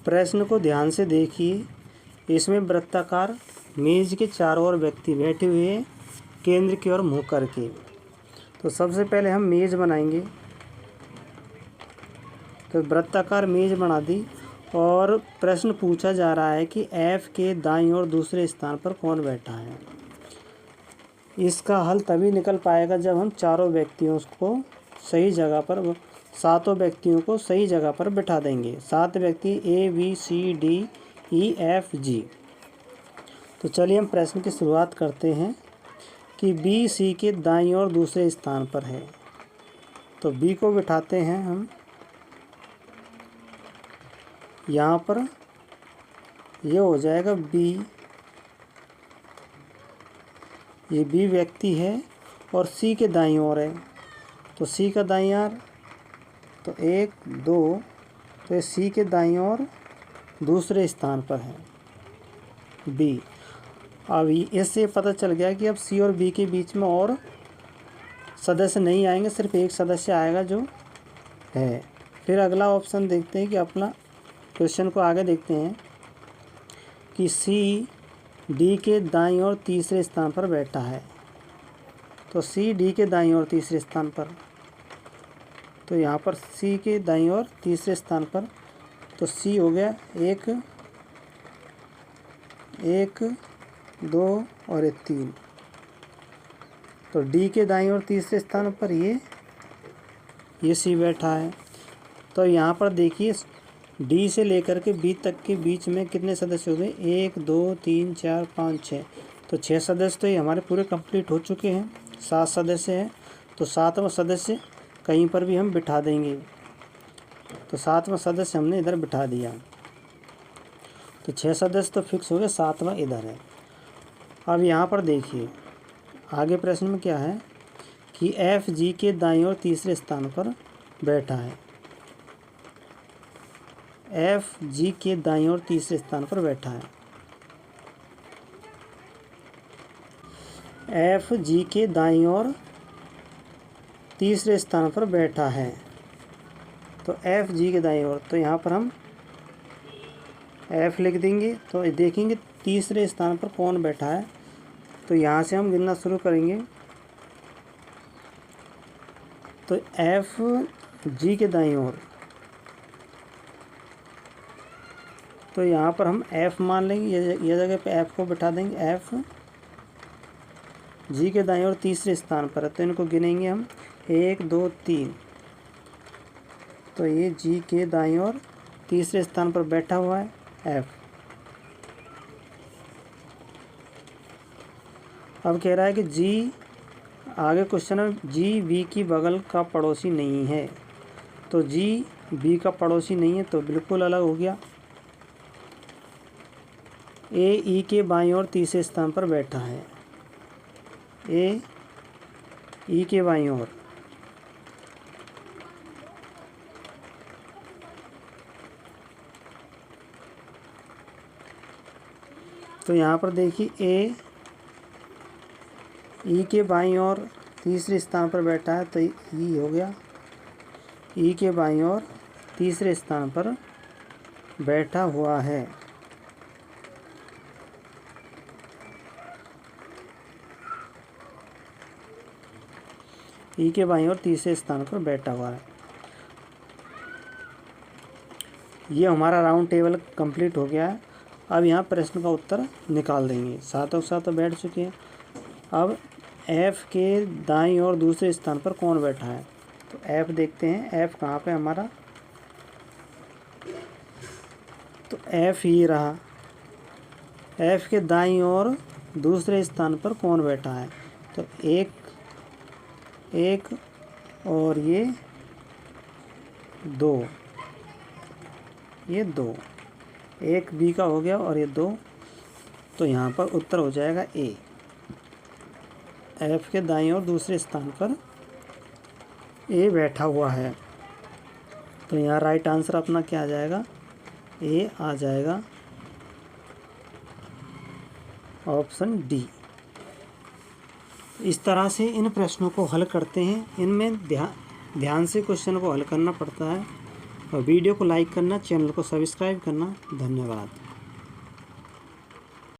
प्रश्न को ध्यान से देखिए। इसमें वृत्ताकार मेज के चारों ओर व्यक्ति बैठे हुए हैं केंद्र की ओर मुँह करके। तो सबसे पहले हम मेज बनाएंगे। तो वृत्ताकार मेज बना दी और प्रश्न पूछा जा रहा है कि F के दाईं ओर दूसरे स्थान पर कौन बैठा है। इसका हल तभी निकल पाएगा जब हम चारों व्यक्तियों को सही जगह पर, सातों व्यक्तियों को सही जगह पर बिठा देंगे। 7 व्यक्ति A B C D E F G। तो चलिए हम प्रश्न की शुरुआत करते हैं कि B C के दाईं ओर दूसरे स्थान पर है। तो B को बिठाते हैं हम यहाँ पर। ये हो जाएगा B। ये B व्यक्ति है और C के दाईं ओर है। तो C का दाईं ओर तो 1 2, तो ये C के दाईं ओर दूसरे स्थान पर है B। अब इससे पता चल गया कि अब C और B के बीच में और सदस्य नहीं आएंगे, सिर्फ एक सदस्य आएगा जो है। फिर अगला ऑप्शन देखते हैं कि अपना क्वेश्चन को आगे देखते हैं कि C D के दाईं ओर तीसरे स्थान पर बैठा है। तो C D के दाईं ओर तीसरे स्थान पर, तो यहाँ पर C के दाईं ओर तीसरे स्थान पर, तो C हो गया 1 1 2 और 3। तो D के दाईं ओर तीसरे स्थान पर ये C बैठा है। तो यहाँ पर देखिए D से लेकर के B तक के बीच में कितने सदस्य हो गए, 1 2 3 4 5 6। तो 6 सदस्य तो ये हमारे पूरे कंप्लीट हो चुके हैं। 7 सदस्य हैं, तो 7वां सदस्य कहीं पर भी हम बिठा देंगे। तो 7वां सदस्य हमने इधर बिठा दिया। तो 6 सदस्य तो फिक्स हो गए, 7वां इधर है। अब यहाँ पर देखिए आगे प्रश्न में क्या है कि F G के दाईं ओर तीसरे स्थान पर बैठा है। F G के दाईं ओर तीसरे स्थान पर बैठा है। F G के दाईं ओर तीसरे स्थान पर बैठा है। तो F G के दाईं ओर, तो यहाँ पर हम F लिख देंगे। तो देखेंगे तीसरे स्थान पर कौन बैठा है। तो यहाँ से हम गिनना शुरू करेंगे। तो F G के दाईं ओर, तो यहाँ पर हम F मान लेंगे। ये जगह पे F को बिठा देंगे। F G के दाईं ओर तीसरे स्थान पर है, तो इनको गिनेंगे हम 1 2 3। तो ये G के दाईं ओर तीसरे स्थान पर बैठा हुआ है F। अब कह रहा है कि G, आगे क्वेश्चन में G B की बगल का पड़ोसी नहीं है। तो G B का पड़ोसी नहीं है, तो बिल्कुल अलग हो गया। A E के बाईं ओर तीसरे स्थान पर बैठा है। A E के बाईं ओर, तो यहाँ पर देखिए A E के बाईं ओर तीसरे स्थान पर बैठा है, तो E हो गया। E के बाईं ओर तीसरे स्थान पर बैठा हुआ है। E के बाईं ओर तीसरे स्थान पर बैठा हुआ है। ये हमारा राउंड टेबल कंप्लीट हो गया है। अब यहाँ प्रश्न का उत्तर निकाल देंगे। सातों के साथ बैठ चुके हैं। अब F के दाईं ओर दूसरे स्थान पर कौन बैठा है। तो F देखते हैं, F कहाँ पे हमारा, तो F ये रहा। F के दाईं ओर दूसरे स्थान पर कौन बैठा है। तो 1 और ये 2, ये 2, 1 B का हो गया और ये 2। तो यहाँ पर उत्तर हो जाएगा A। F के दाईं ओर दूसरे स्थान पर A बैठा हुआ है। तो यहाँ राइट आंसर अपना क्या आ जाएगा, A आ जाएगा, ऑप्शन डी। इस तरह से इन प्रश्नों को हल करते हैं। इनमें ध्यान से क्वेश्चन को हल करना पड़ता है। और वीडियो को लाइक करना, चैनल को सब्सक्राइब करना। धन्यवाद।